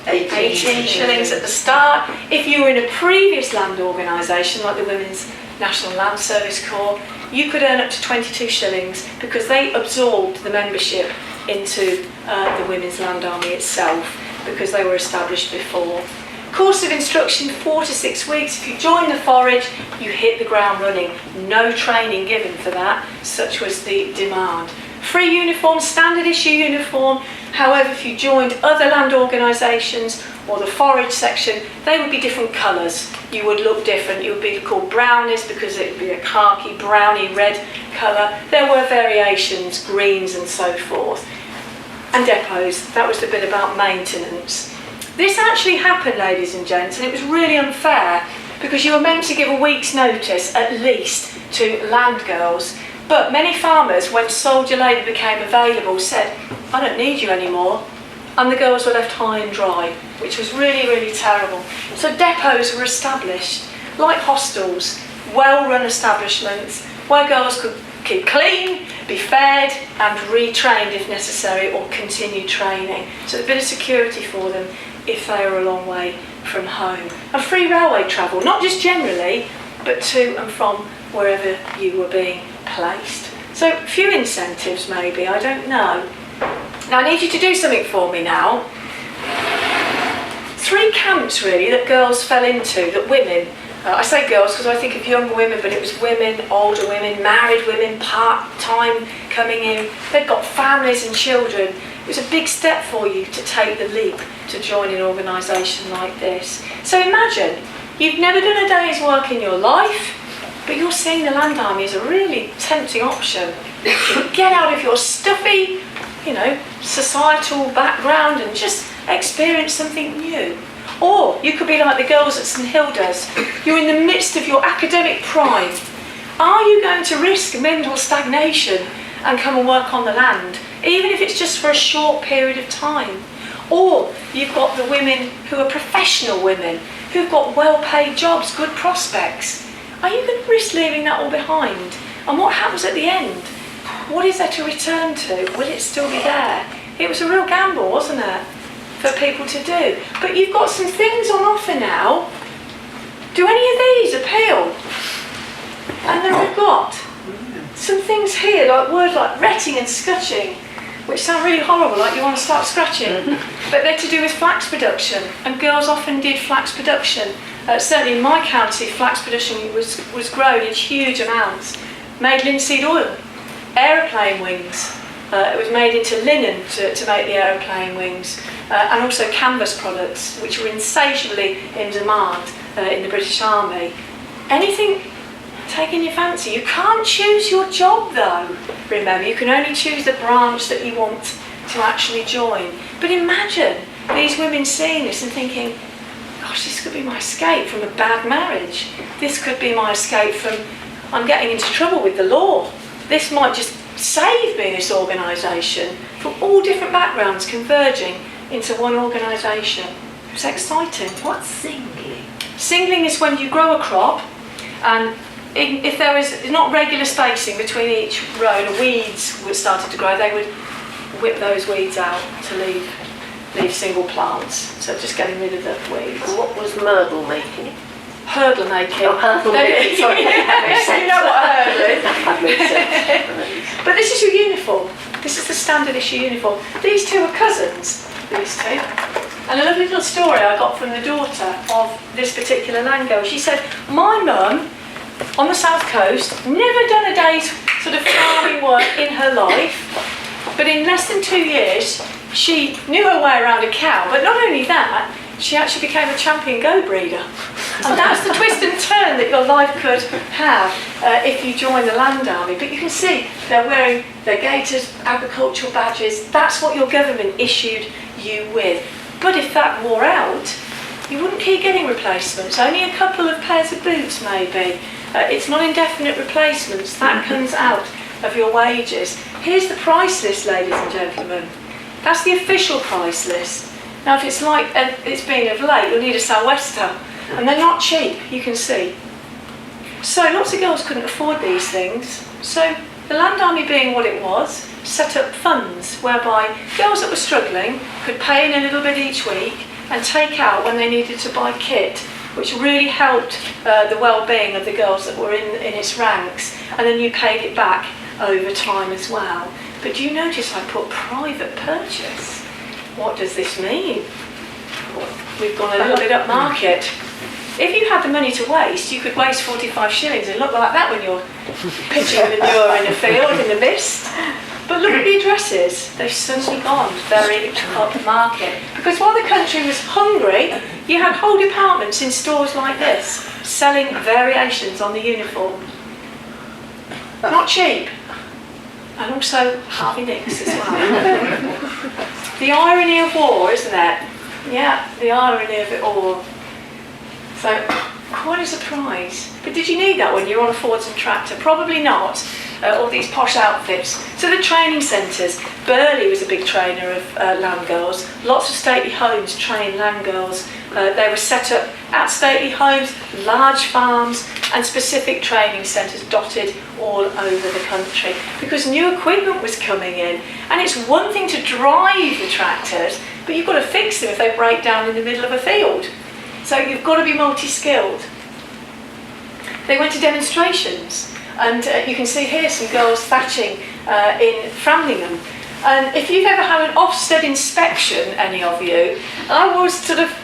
18 shillings at the start. If you were in a previous land organisation, like the Women's National Land Service Corps, you could earn up to 22 shillings because they absorbed the membership into the Women's Land Army itself because they were established before. Course of instruction, 4 to 6 weeks. If you join the forage, you hit the ground running. No training given for that, such was the demand. Free uniform, standard issue uniform. However, if you joined other land organisations or the forage section, they would be different colours. You would look different. You would be called brownies because it would be a khaki, browny, red colour. There were variations, greens and so forth. And depots, that was the bit about maintenance. This actually happened, ladies and gents, and it was really unfair because you were meant to give a week's notice at least to land girls. But many farmers, when soldier labour became available, said, I don't need you anymore. And the girls were left high and dry, which was really, really terrible. So depots were established, like hostels, well-run establishments where girls could keep clean, be fed and retrained if necessary, or continue training. So a bit of security for them if they were a long way from home. And free railway travel, not just generally, but to and from wherever you were being placed. So few incentives maybe, I don't know. Now I need you to do something for me now. 3 camps really that girls fell into, that women, I say girls because I think of younger women, but it was women, older women, married women, part-time coming in. They've got families and children. It was a big step for you to take the leap to join an organisation like this. So imagine, you've never done a day's work in your life, but you're seeing the Land Army as a really tempting option. Get out of your stuffy, societal background and just experience something new. Or you could be like the girls at St Hilda's. You're in the midst of your academic prime. Are you going to risk mental stagnation and come and work on the land, even if it's just for a short period of time? Or you've got the women who are professional women, who've got well-paid jobs, good prospects. Are you going to risk leaving that all behind? And what happens at the end? What is there to return to? Will it still be there? It was a real gamble, wasn't it, for people to do? But you've got some things on offer now. Do any of these appeal? And then we've got some things here, like words like retting and scutching, which sound really horrible, like you want to start scratching. But they're to do with flax production, and girls often did flax production. Certainly in my county, flax production was grown in huge amounts. Made linseed oil, aeroplane wings. It was made into linen to make the aeroplane wings, and also canvas products, which were insatiably in demand in the British Army. Anything taking your fancy? You can't choose your job though, remember, you can only choose the branch that you want to actually join. But imagine these women seeing this and thinking, gosh, this could be my escape from a bad marriage. This could be my escape from, I'm getting into trouble with the law. This might just save me, this organisation, from all different backgrounds converging into one organisation. It's exciting. What's singling? Singling is when you grow a crop, and if there is not regular spacing between each row, the weeds started to grow, they would whip those weeds out to leave single plants. So just getting rid of the weeds. And what was myrtle making? Hurdle making. Oh, hurdle making, sorry. That makes sense. You know what a hurdle is. That makes sense. But this is your uniform. This is the standard issue uniform. These two are cousins, these two. And a lovely little story I got from the daughter of this particular land girl. She said, my mum, on the south coast, never done a day's sort of farming work in her life, but in less than 2 years, she knew her way around a cow. But not only that, she actually became a champion goat breeder. And that's the twist and turn that your life could have if you join the Land Army. But you can see they're wearing their gaiters, agricultural badges. That's what your government issued you with. But if that wore out, you wouldn't keep getting replacements. Only a couple of pairs of boots maybe. It's not indefinite replacements. That comes out of your wages. Here's the price list, ladies and gentlemen. That's the official price list. Now if it's like it's been of late, you'll need a sou'wester. And they're not cheap, you can see. So lots of girls couldn't afford these things. So the Land Army, being what it was, set up funds whereby girls that were struggling could pay in a little bit each week and take out when they needed to buy kit, which really helped the well-being of the girls that were in its ranks, and then you paid it back over time as well. But do you notice I put private purchase? What does this mean? We've gone a little bit up market. If you had the money to waste, you could waste 45 shillings and look like that when you're pitching manure in a field in the mist. But look at the addresses. They've suddenly gone very upmarket. Because while the country was hungry, you had whole departments in stores like this, selling variations on the uniform. Not cheap. And also Harvey Nicks as well. The irony of war, isn't it? Yeah, the irony of it all. So, quite a surprise. But did you need that when you're on a Ford and tractor? Probably not. All these posh outfits. So the training centres. Burley was a big trainer of land girls. Lots of stately homes trained land girls. They were set up at stately homes, large farms, and specific training centres dotted all over the country. Because new equipment was coming in. And it's one thing to drive the tractors, but you've got to fix them if they break down in the middle of a field. So you've got to be multi-skilled. They went to demonstrations. And you can see here some girls thatching in Framlingham. And if you've ever had an Ofsted inspection, any of you, I would sort of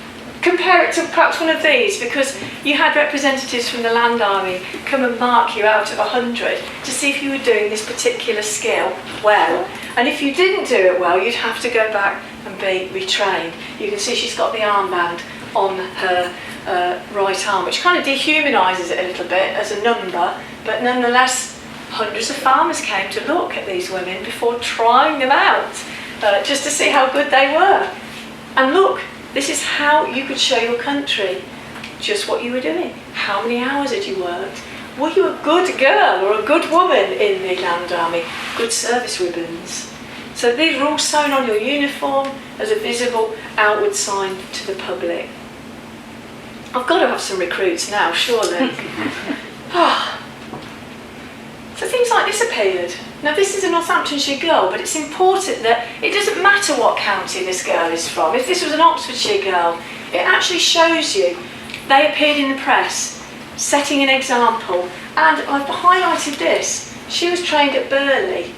compare it to perhaps one of these, because you had representatives from the Land Army come and mark you out of 100 to see if you were doing this particular skill well. And if you didn't do it well, you'd have to go back and be retrained. You can see she's got the armband on her right arm, which kind of dehumanises it a little bit as a number, but nonetheless hundreds of farmers came to look at these women before trying them out, just to see how good they were. And look, this is how you could show your country just what you were doing. How many hours had you worked? Were you a good girl or a good woman in the Land Army? Good service ribbons. So these were all sewn on your uniform as a visible outward sign to the public. I've got to have some recruits now, surely. So things like this appeared. Now this is a Northamptonshire girl, but it's important that it doesn't matter what county this girl is from. If this was an Oxfordshire girl, it actually shows you they appeared in the press, setting an example. And I've highlighted this. She was trained at Burley.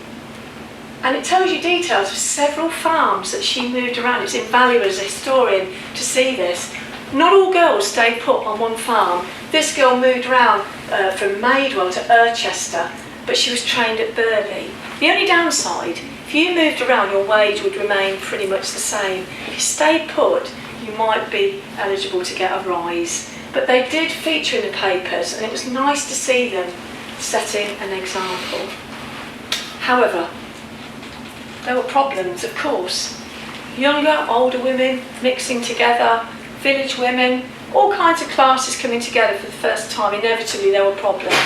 And it tells you details of several farms that she moved around. It's invaluable as a historian to see this. Not all girls stayed put on one farm. This girl moved around from Maidwell to Irchester, but she was trained at Burley. The only downside, if you moved around, your wage would remain pretty much the same. If you stayed put, you might be eligible to get a rise. But they did feature in the papers, and it was nice to see them setting an example. However, there were problems, of course. Younger, older women mixing together, village women, all kinds of classes coming together for the first time. Inevitably there were problems.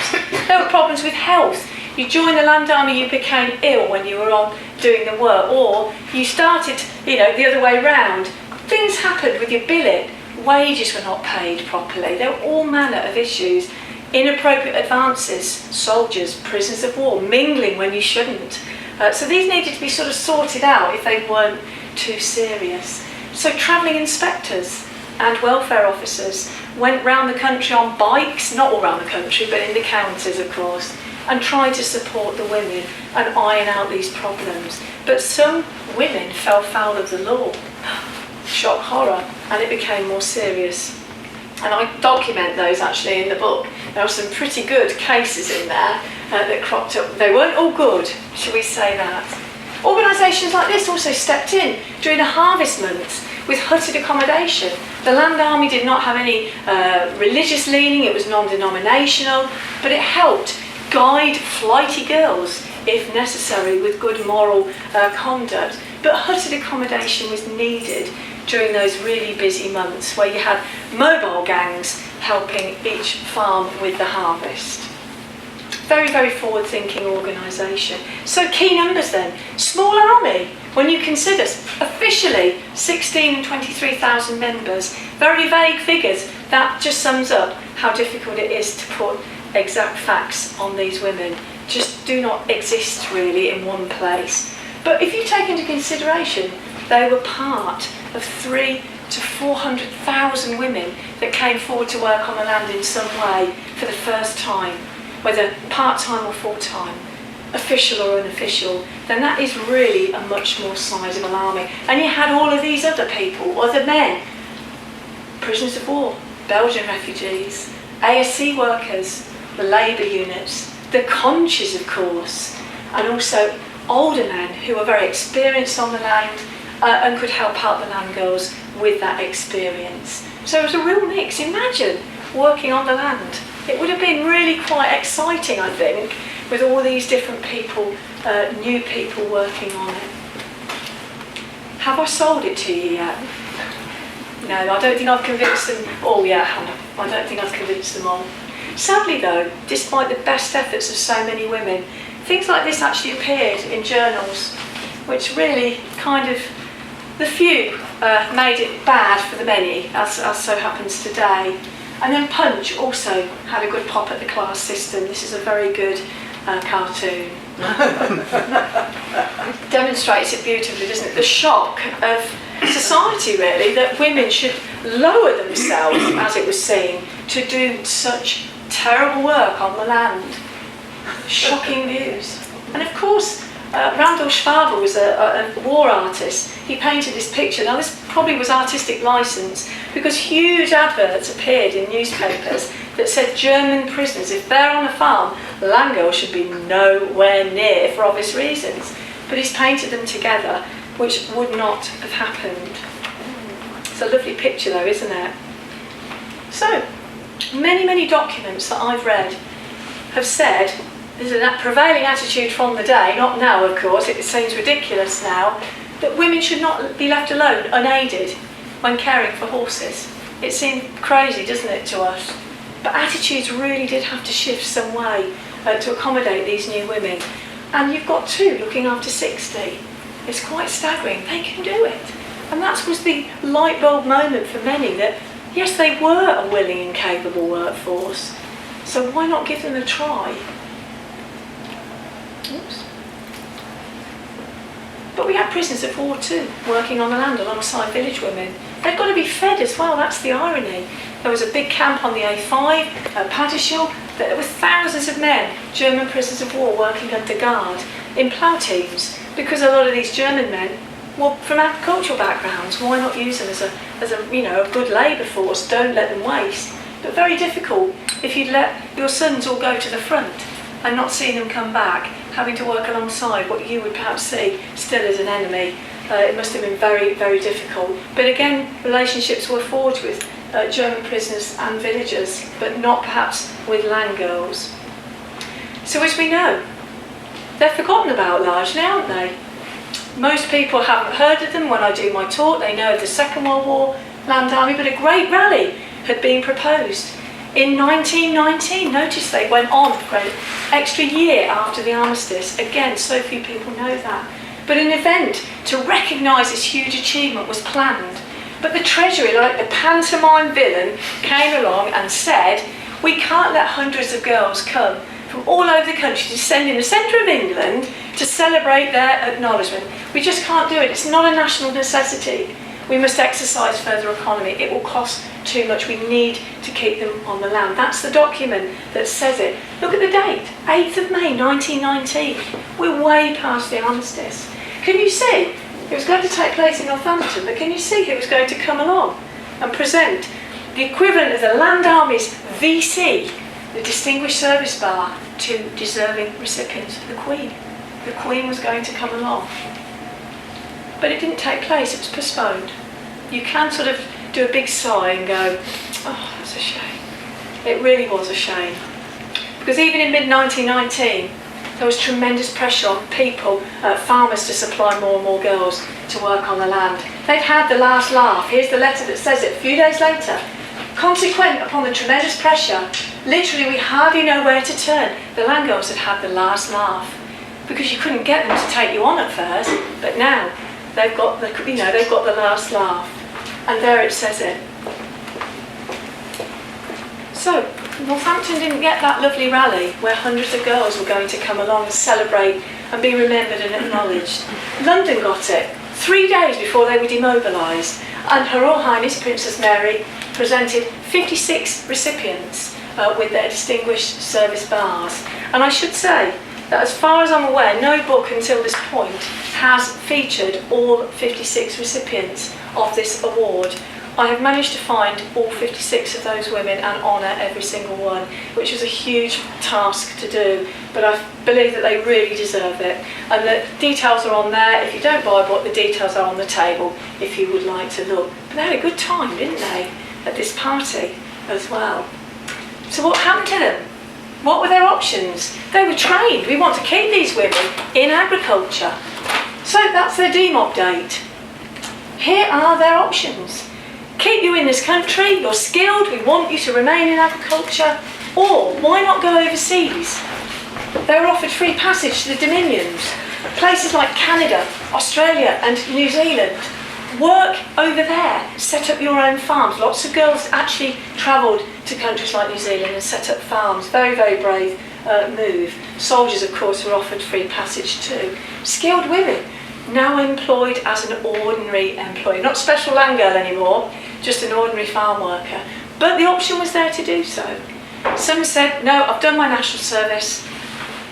There were problems with health. You joined the Land Army, you became ill when you were on doing the work, or you started, the other way round. Things happened with your billet. Wages were not paid properly. There were all manner of issues. Inappropriate advances, soldiers, prisoners of war, mingling when you shouldn't. So these needed to be sort of sorted out if they weren't too serious. So travelling inspectors and welfare officers went round the country on bikes, not all round the country, but in the counties, of course, and tried to support the women and iron out these problems. But some women fell foul of the law. Shock horror, and it became more serious. And I document those actually in the book. There are some pretty good cases in there that cropped up. They weren't all good, shall we say that. Organisations like this also stepped in during the harvest months with hutted accommodation. The Land Army did not have any religious leaning, it was non-denominational, but it helped guide flighty girls, if necessary, with good moral conduct. But hutted accommodation was needed during those really busy months where you had mobile gangs helping each farm with the harvest. Very, very forward-thinking organisation. So key numbers then. Small army, when you consider officially 16 and 23,000 members. Very vague figures. That just sums up how difficult it is to put exact facts on these women. Just do not exist really in one place. But if you take into consideration, they were part of 300,000 to 400,000 women that came forward to work on the land in some way for the first time, whether part-time or full-time, official or unofficial, then that is really a much more sizable army. And you had all of these other people, other men, prisoners of war, Belgian refugees, ASC workers, the labour units, the conches of course, and also older men who were very experienced on the land and could help out the land girls with that experience. So it was a real mix. Imagine working on the land. It would have been really quite exciting, I think, with all these different people, new people working on it. Have I sold it to you yet? No, I don't think I've convinced them. Oh yeah, Hannah, I don't think I've convinced them all. Sadly though, despite the best efforts of so many women, things like this actually appeared in journals, which really kind of, the few made it bad for the many, as so happens today. And then Punch also had a good pop at the class system. This is a very good cartoon. Demonstrates it beautifully, doesn't it? The shock of society, really, that women should lower themselves, as it was seen, to do such terrible work on the land. Shocking views. And of course, Randall Schwaber was a war artist. He painted this picture. Now this probably was artistic license because huge adverts appeared in newspapers that said German prisoners, if they're on a farm, land girls should be nowhere near for obvious reasons. But he's painted them together, which would not have happened. It's a lovely picture though, isn't it? So, many documents that I've read have said, there's a prevailing attitude from the day, not now of course, it seems ridiculous now, that women should not be left alone, unaided, when caring for horses. It seemed crazy, doesn't it, to us? But attitudes really did have to shift some way to accommodate these new women. And you've got two looking after 60. It's quite staggering. They can do it. And that was the light bulb moment for many that, yes, they were a willing and capable workforce. So why not give them a try? Oops. But we had prisoners of war too, working on the land alongside village women. They've got to be fed as well, that's the irony. There was a big camp on the A5 at Padishall. There were thousands of men, German prisoners of war, working under guard in plough teams, because a lot of these German men were from agricultural backgrounds. Why not use them as a good labour force? Don't let them waste. But very difficult if you'd let your sons all go to the front and not seeing them come back, having to work alongside what you would perhaps see still as an enemy. It must have been very, very difficult. But again, relationships were forged with German prisoners and villagers, but not perhaps with land girls. So as we know, they're forgotten about largely, aren't they? Most people haven't heard of them. When I do my talk, they know of the Second World War Land Army, but a great rally had been proposed in 1919. Notice they went on for an extra year after the armistice. Again, so few people know that. But an event to recognise this huge achievement was planned. But the Treasury, like the pantomime villain, came along and said, we can't let hundreds of girls come from all over the country to send in the centre of England to celebrate their acknowledgement. We just can't do it. It's not a national necessity. We must exercise further economy. It will cost too much. We need to keep them on the land. That's the document that says it. Look at the date, 8th of May 1919. We're way past the armistice. Can you see? It was going to take place in Northampton, but can you see who was going to come along and present the equivalent of the Land Army's VC, the Distinguished Service Bar, to deserving recipients? The Queen. The Queen was going to come along. But it didn't take place, it was postponed. You can sort of do a big sigh and go, oh, that's a shame. It really was a shame. Because even in mid-1919, there was tremendous pressure on people, farmers, to supply more and more girls to work on the land. They'd had the last laugh. Here's the letter that says it a few days later. Consequent upon the tremendous pressure, literally we hardly know where to turn. The land girls had had the last laugh because you couldn't get them to take you on at first, but now they've got the last laugh. And there it says it. So, Northampton didn't get that lovely rally where hundreds of girls were going to come along and celebrate and be remembered and acknowledged. London got it 3 days before they were demobilised, and Her Royal Highness Princess Mary presented 56 recipients with their Distinguished Service Bars. And I should say that as far as I'm aware, no book until this point has featured all 56 recipients of this award. I have managed to find all 56 of those women and honour every single one, which was a huge task to do, but I believe that they really deserve it. And the details are on there. If you don't buy a book, the details are on the table if you would like to look. But they had a good time, didn't they, at this party as well. So what happened to them? What were their options? They were trained. We want to keep these women in agriculture. So that's their DMOB date. Here are their options. Keep you in this country, you're skilled, we want you to remain in agriculture, or why not go overseas? They were offered free passage to the Dominions, places like Canada, Australia and New Zealand. Work over there, set up your own farms. Lots of girls actually travelled to countries like New Zealand and set up farms. Very, very brave move. Soldiers, of course, were offered free passage too. Skilled women, now employed as an ordinary employee. Not special land girl anymore, just an ordinary farm worker. But the option was there to do so. Some said, no, I've done my national service,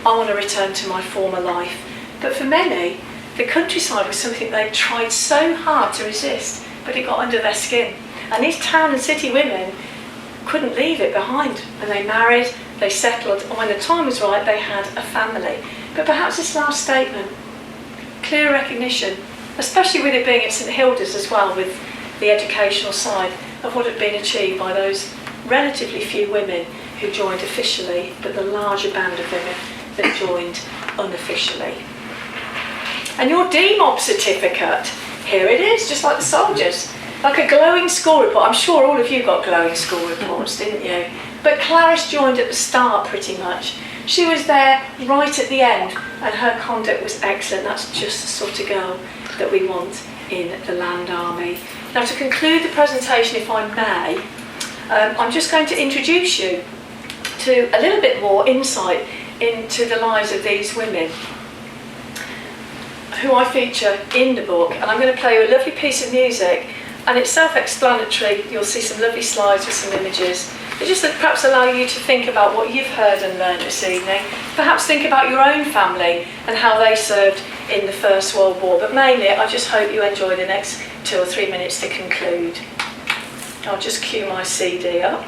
I want to return to my former life. But for many, the countryside was something they'd tried so hard to resist, but it got under their skin. And these town and city women couldn't leave it behind. And they married, they settled, and when the time was right, they had a family. But perhaps this last statement, clear recognition, especially with it being at St Hilda's as well, with the educational side of what had been achieved by those relatively few women who joined officially, but the larger band of women that joined unofficially. And your DMOB certificate, here it is, just like the soldiers, like a glowing school report. I'm sure all of you got glowing school reports, didn't you? But Clarice joined at the start pretty much. She was there right at the end and her conduct was excellent. That's just the sort of girl that we want in the Land Army. Now, to conclude the presentation, if I may, I'm just going to introduce you to a little bit more insight into the lives of these women who I feature in the book. And I'm going to play you a lovely piece of music, and it's self-explanatory. You'll see some lovely slides with some images. It just perhaps allow you to think about what you've heard and learned this evening. Perhaps think about your own family and how they served in the First World War. But mainly, I just hope you enjoy the next 2 or 3 minutes to conclude. I'll just cue my CD up.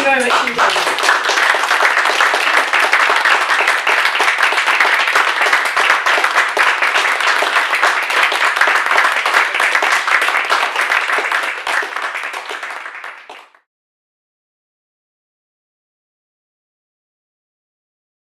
you very much indeed.